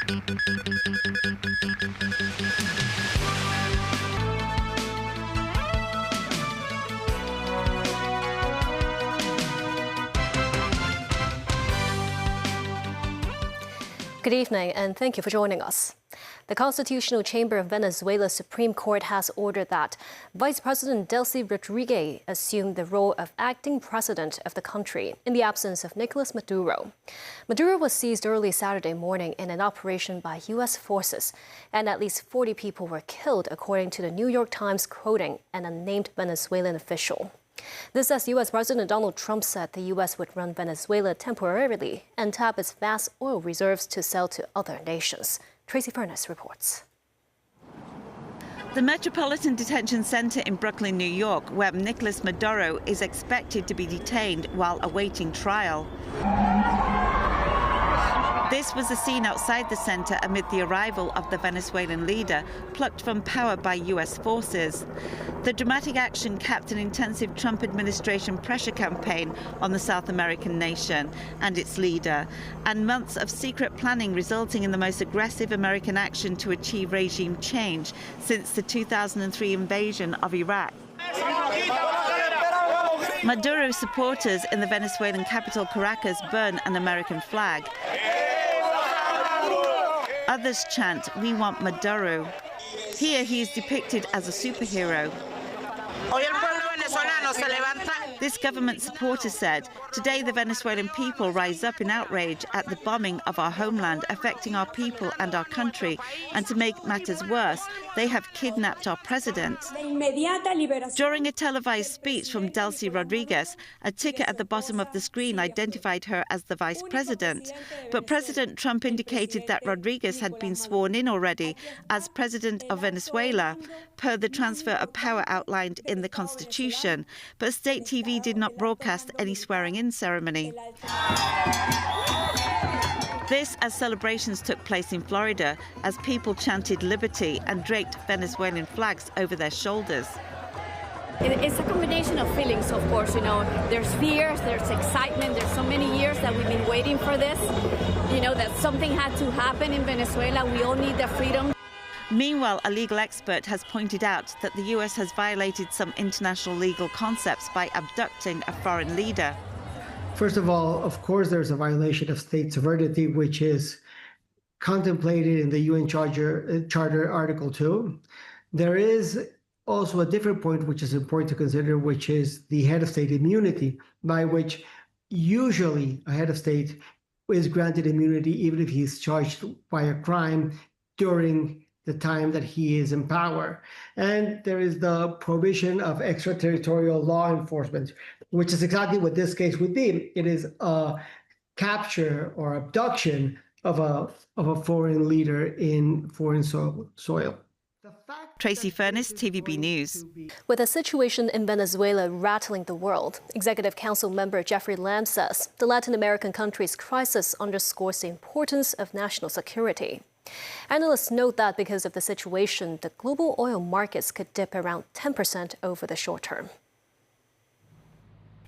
Good evening, and thank you for joining us. The Constitutional Chamber of Venezuela's Supreme Court has ordered that Vice President Delcy Rodriguez assume the role of acting president of the country in the absence of Nicolas Maduro. Maduro was seized early Saturday morning in an operation by U.S. forces, and at least 40 people were killed, according to the New York Times, quoting an unnamed Venezuelan official. This as U.S. President Donald Trump said the U.S. would run Venezuela temporarily and tap its vast oil reserves to sell to other nations. Tracy Furness reports. The Metropolitan Detention Center in Brooklyn, New York, where Nicolas Maduro is expected to be detained while awaiting trial. This was the scene outside the center amid the arrival of the Venezuelan leader, plucked from power by U.S. forces. The dramatic action capped an intensive Trump administration pressure campaign on the South American nation and its leader, and months of secret planning resulting in the most aggressive American action to achieve regime change since the 2003 invasion of Iraq. Maduro supporters in the Venezuelan capital Caracas burn an American flag. Others chant, "We want Maduro." Here he is depicted as a superhero. This government supporter said, "Today the Venezuelan people rise up in outrage at the bombing of our homeland, affecting our people and our country. And to make matters worse, they have kidnapped our president." During a televised speech from Delcy Rodriguez, a ticker at the bottom of the screen identified her as the vice president. But President Trump indicated that Rodriguez had been sworn in already as president of Venezuela, per the transfer of power outlined in the Constitution. But state TV did not broadcast any swearing-in ceremony. This as celebrations took place in Florida as people chanted liberty and draped Venezuelan flags over their shoulders. It's a combination of feelings, of course. You know, there's fears, there's excitement. There's so many years that we've been waiting for this. You know, that something had to happen in Venezuela. We all need the freedom. Meanwhile, a legal expert has pointed out that the U.S. has violated some international legal concepts by abducting a foreign leader. First of all, of course, there's a violation of state sovereignty, which is contemplated in the UN Charter Article 2. There is also a different point which is important to consider, which is the head of state immunity, by which usually a head of state is granted immunity even if he is charged by a crime during the time that he is in power. And there is the provision of extraterritorial law enforcement, which is exactly what this case would be. It is a capture or abduction of a foreign leader in foreign soil. Tracy Furness, TVB News. With the situation in Venezuela rattling the world, Executive Council member Jeffrey Lam says the Latin American country's crisis underscores the importance of national security. Analysts note that because of the situation, the global oil markets could dip around 10% over the short term.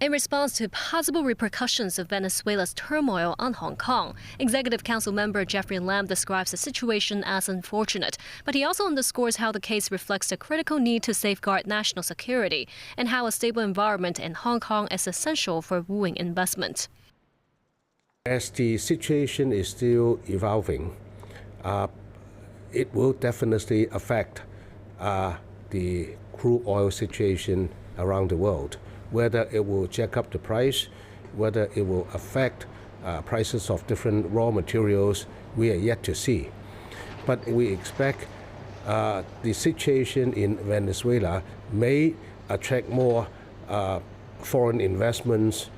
In response to possible repercussions of Venezuela's turmoil on Hong Kong, Executive Council member Jeffrey Lam describes the situation as unfortunate, but he also underscores how the case reflects the critical need to safeguard national security and how a stable environment in Hong Kong is essential for wooing investment. As the situation is still evolving, it will definitely affect the crude oil situation around the world. Whether it will jack up the price, whether it will affect prices of different raw materials, we are yet to see. But we expect the situation in Venezuela may attract more foreign investments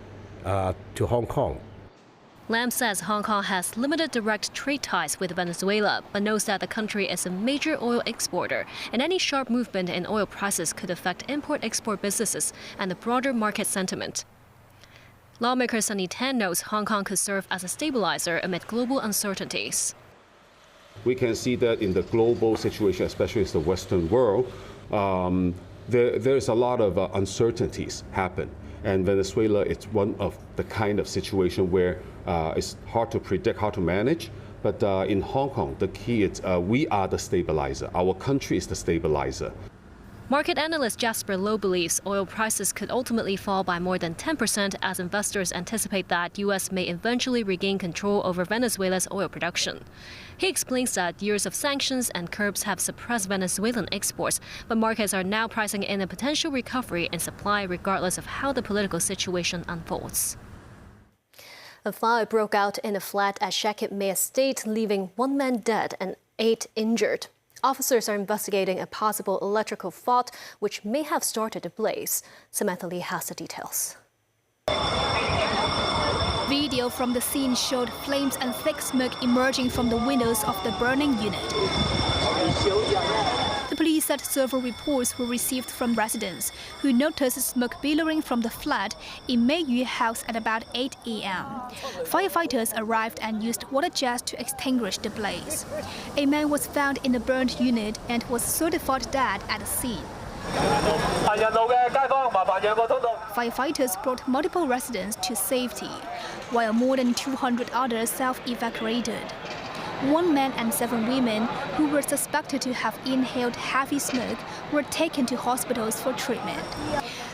to Hong Kong. Lam says Hong Kong has limited direct trade ties with Venezuela, but knows that the country is a major oil exporter, and any sharp movement in oil prices could affect import-export businesses and the broader market sentiment. Lawmaker Sunny Tan knows Hong Kong could serve as a stabilizer amid global uncertainties. We can see that in the global situation, especially in the Western world, there's a lot of uncertainties happen. And Venezuela is one of the kind of situation where it's hard to predict how to manage, But in Hong Kong, the key is we are the stabilizer. Our country is the stabilizer. Market analyst Jasper Low believes oil prices could ultimately fall by more than 10% as investors anticipate that U.S. may eventually regain control over Venezuela's oil production. He explains that years of sanctions and curbs have suppressed Venezuelan exports, but markets are now pricing in a potential recovery in supply regardless of how the political situation unfolds. A fire broke out in a flat at Shek Kip Mei Estate, leaving 1 man dead and 8 injured. Officers are investigating a possible electrical fault which may have started the blaze. Samantha Lee has the details. Video from the scene showed flames and thick smoke emerging from the windows of the burning unit. The police said several reports were received from residents who noticed smoke billowing from the flat in Mei Yu House at about 8 a.m. Firefighters arrived and used water jets to extinguish the blaze. A man was found in the burned unit and was certified dead at the scene. Firefighters brought multiple residents to safety, while more than 200 others self-evacuated. 1 man and 7 women who were suspected to have inhaled heavy smoke were taken to hospitals for treatment.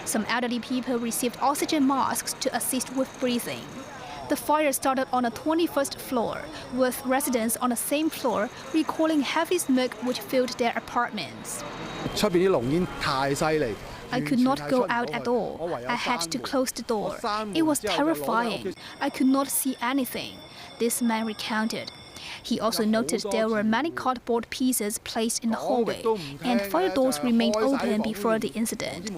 Some elderly people received oxygen masks to assist with breathing. The fire started on the 21st floor, with residents on the same floor recalling heavy smoke which filled their apartments. I could not go out at all. I had to close the door. It was terrifying. I could not see anything, this man recounted. He also noted there were many cardboard pieces placed in the hallway, and fire doors remained open before the incident.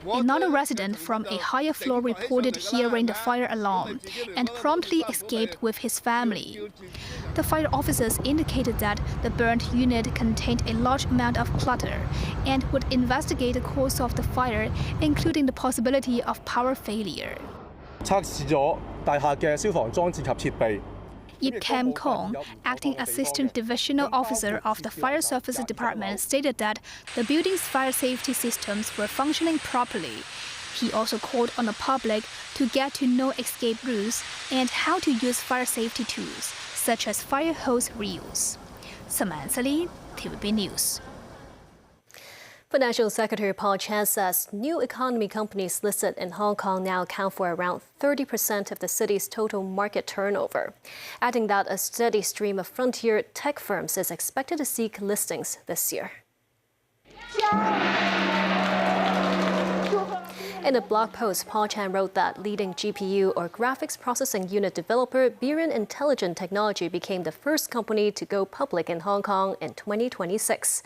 Another resident from a higher floor reported hearing the fire alarm and promptly escaped with his family. The fire officers indicated that the burned unit contained a large amount of clutter and would investigate the cause of the fire, including the possibility of power failure. Yip Kam Kong, acting assistant divisional officer of the Fire Services Department, stated that the building's fire safety systems were functioning properly. He also called on the public to get to know escape routes and how to use fire safety tools, such as fire hose reels. Samantha Lee, TVB News. Financial Secretary Paul Chan says new economy companies listed in Hong Kong now account for around 30% of the city's total market turnover, adding that a steady stream of frontier tech firms is expected to seek listings this year. In a blog post, Paul Chan wrote that leading GPU or graphics processing unit developer Biren Intelligent Technology became the first company to go public in Hong Kong in 2026.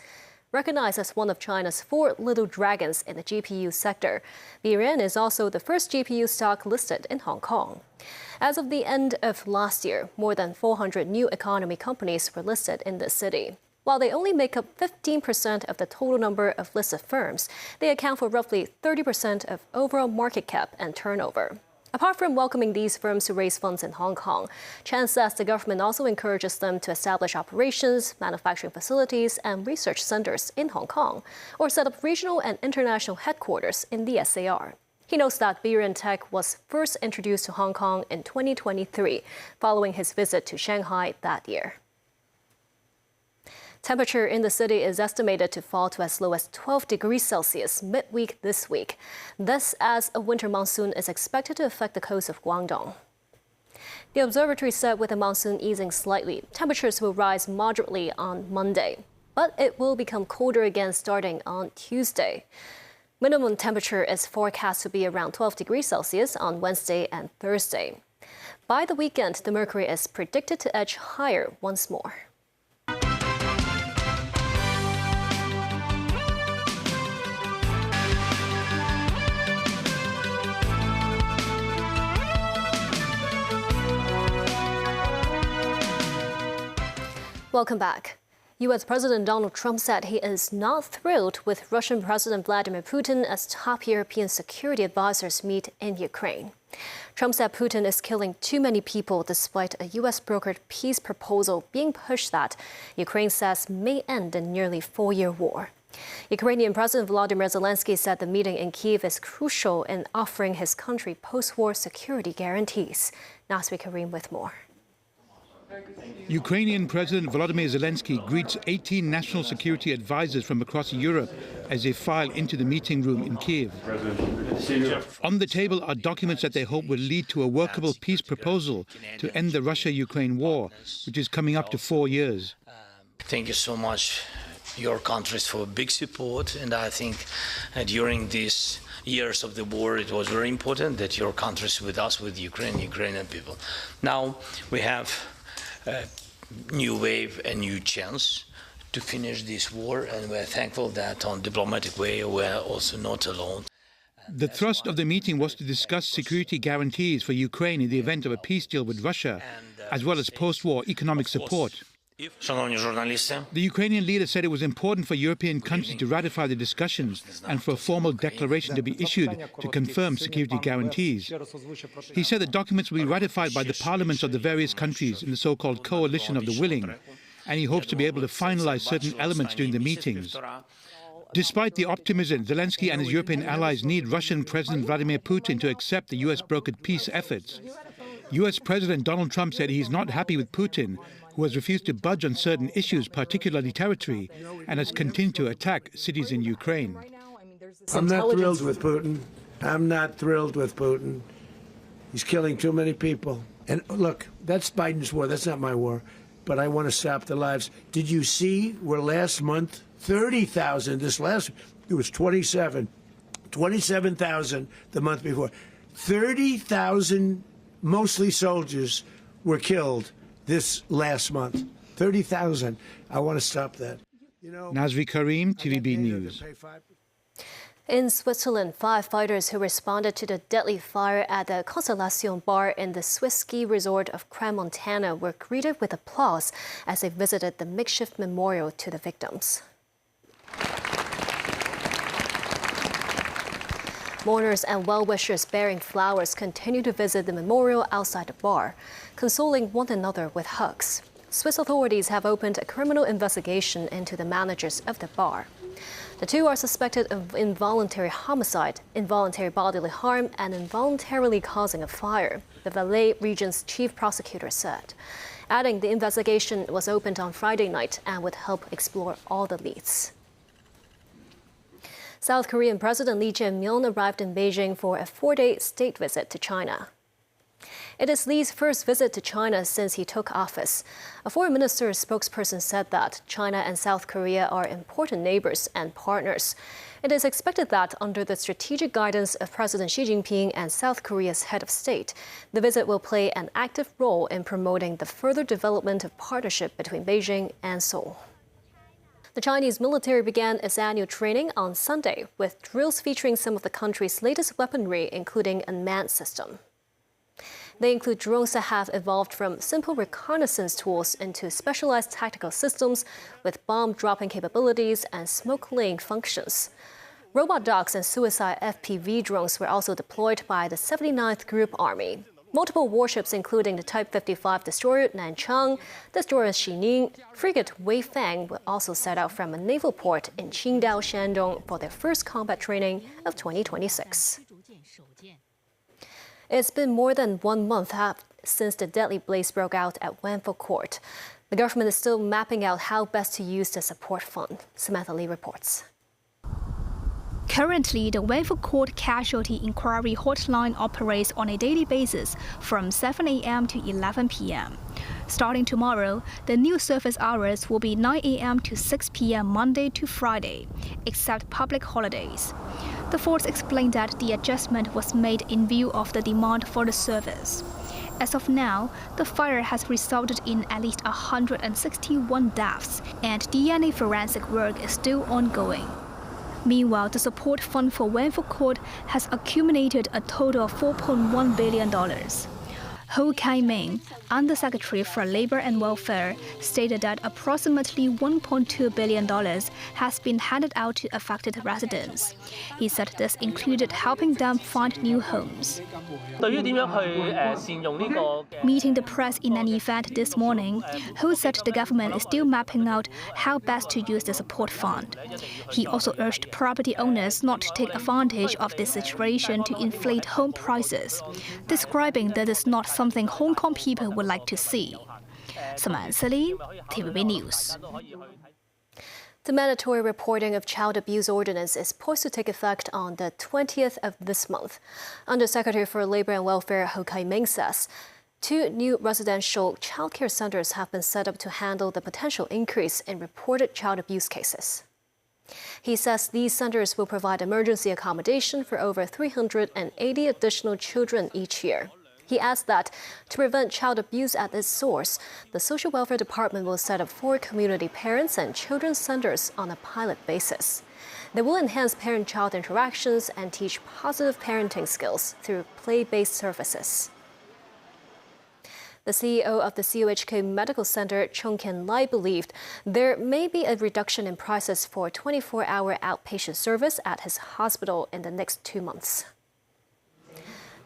Recognized as one of China's 4 little dragons in the GPU sector, Biren is also the first GPU stock listed in Hong Kong. As of the end of last year, more than 400 new economy companies were listed in the city. While they only make up 15% of the total number of listed firms, they account for roughly 30% of overall market cap and turnover. Apart from welcoming these firms to raise funds in Hong Kong, Chan says the government also encourages them to establish operations, manufacturing facilities, and research centers in Hong Kong, or set up regional and international headquarters in the SAR. He notes that Biren Tech was first introduced to Hong Kong in 2023, following his visit to Shanghai that year. Temperature in the city is estimated to fall to as low as 12 degrees Celsius midweek this week. This as a winter monsoon is expected to affect the coast of Guangdong. The observatory said with the monsoon easing slightly, temperatures will rise moderately on Monday, but it will become colder again starting on Tuesday. Minimum temperature is forecast to be around 12 degrees Celsius on Wednesday and Thursday. By the weekend, the mercury is predicted to edge higher once more. Welcome back. U.S. President Donald Trump said he is not thrilled with Russian President Vladimir Putin as top European security advisors meet in Ukraine. Trump said Putin is killing too many people despite a U.S.-brokered peace proposal being pushed that Ukraine says may end a nearly 4-year war. Ukrainian President Volodymyr Zelensky said the meeting in Kyiv is crucial in offering his country post-war security guarantees. Nasri Karim with more. Ukrainian President Volodymyr Zelensky greets 18 national security advisors from across Europe as they file into the meeting room in Kiev. On the table are documents that they hope will lead to a workable peace proposal to end the Russia-Ukraine war, which is coming up to 4 years. Thank you so much, your countries, for big support, and I think during these years of the war it was very important that your countries with us, with Ukrainian people. Now we have a new wave, a new chance to finish this war, and we're thankful that on diplomatic way we're also not alone. The thrust of the meeting was to discuss security guarantees for Ukraine in the event of a peace deal with Russia, as well as post-war economic support. The Ukrainian leader said it was important for European countries to ratify the discussions and for a formal declaration to be issued to confirm security guarantees. He said the documents will be ratified by the parliaments of the various countries in the so-called coalition of the willing, and he hopes to be able to finalize certain elements during the meetings. Despite the optimism, Zelensky and his European allies need Russian President Vladimir Putin to accept the US brokered peace efforts. US President Donald Trump said he is not happy with Putin, who has refused to budge on certain issues, particularly territory, and has continued to attack cities in Ukraine. I'm not thrilled with Putin. I'm not thrilled with Putin. He's killing too many people. And look, that's Biden's war. That's not my war. But I want to stop the lives. Did you see where last month, 30,000, it was 27,000 the month before. 30,000, mostly soldiers, were killed this last month. 30,000. I want to stop that. Nazri Karim, TVB News. In Switzerland, firefighters who responded to the deadly fire at the Constellation bar in the Swiss ski resort of Crans-Montana were greeted with applause as they visited the makeshift memorial to the victims. Mourners and well-wishers bearing flowers continue to visit the memorial outside the bar, consoling one another with hugs. Swiss authorities have opened a criminal investigation into the managers of the bar. The two are suspected of involuntary homicide, involuntary bodily harm, and involuntarily causing a fire, the Valais region's chief prosecutor said, adding the investigation was opened on Friday night and would help explore all the leads. South Korean President Lee Jae-myung arrived in Beijing for a 4-day state visit to China. It is Lee's first visit to China since he took office. A foreign minister spokesperson said that China and South Korea are important neighbors and partners. It is expected that under the strategic guidance of President Xi Jinping and South Korea's head of state, the visit will play an active role in promoting the further development of partnership between Beijing and Seoul. The Chinese military began its annual training on Sunday with drills featuring some of the country's latest weaponry, including a unmanned system. They include drones that have evolved from simple reconnaissance tools into specialized tactical systems with bomb-dropping capabilities and smoke-laying functions. Robot dogs and suicide FPV drones were also deployed by the 79th Group Army. Multiple warships, including the Type 55 destroyer Nanchang, destroyer Xining, frigate Weifang, will also set out from a naval port in Qingdao, Shandong for their first combat training of 2026. It's been more than 1 month since the deadly blaze broke out at Wanfo Court. The government is still mapping out how best to use the support fund. Samantha Lee reports. Currently, the Wanfo Court Casualty Inquiry Hotline operates on a daily basis from 7 a.m. to 11 p.m. Starting tomorrow, the new service hours will be 9 a.m. to 6 p.m. Monday to Friday, except public holidays. The force explained that the adjustment was made in view of the demand for the service. As of now, the fire has resulted in at least 161 deaths, and DNA forensic work is still ongoing. Meanwhile, the support fund for Wanfo Court has accumulated a total of $4.1 billion. Ho Kai-ming, Undersecretary for Labor and Welfare, stated that approximately $1.2 billion has been handed out to affected residents. He said this included helping them find new homes. Meeting the press in an event this morning, Ho said the government is still mapping out how best to use the support fund. He also urged property owners not to take advantage of this situation to inflate home prices, describing that it's not something Hong Kong people would like to see. Celine, TVB News. The mandatory reporting of child abuse ordinance is poised to take effect on the 20th of this month. Undersecretary for Labor and Welfare Ho Kai-ming says 2 new residential childcare centers have been set up to handle the potential increase in reported child abuse cases. He says these centers will provide emergency accommodation for over 380 additional children each year. He adds that to prevent child abuse at its source, the Social Welfare Department will set up 4 community parents and children's centers on a pilot basis. They will enhance parent-child interactions and teach positive parenting skills through play-based services. The CEO of the COHK Medical Center, Chung Ken-lai, believed there may be a reduction in prices for 24-hour outpatient service at his hospital in the next 2 months.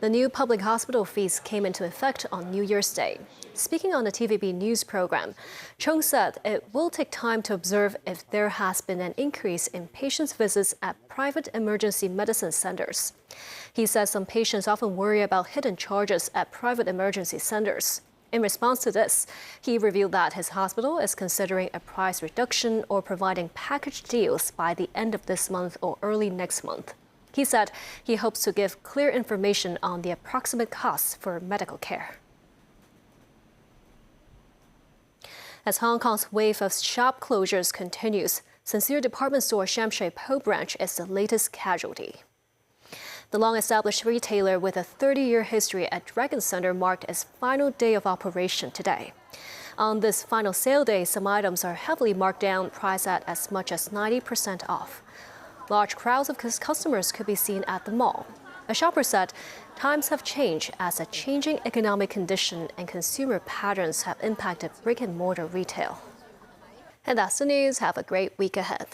The new public hospital fees came into effect on New Year's Day. Speaking on the TVB News program, Chung said it will take time to observe if there has been an increase in patients' visits at private emergency medicine centers. He says some patients often worry about hidden charges at private emergency centers. In response to this, he revealed that his hospital is considering a price reduction or providing package deals by the end of this month or early next month. He said he hopes to give clear information on the approximate costs for medical care. As Hong Kong's wave of shop closures continues, Sincere department store Sham Shui Po branch is the latest casualty. The long-established retailer with a 30-year history at Dragon Center marked its final day of operation today. On this final sale day, some items are heavily marked down, priced at as much as 90% off. Large crowds of customers could be seen at the mall. A shopper said times have changed as a changing economic condition and consumer patterns have impacted brick-and-mortar retail. And that's the news. Have a great week ahead.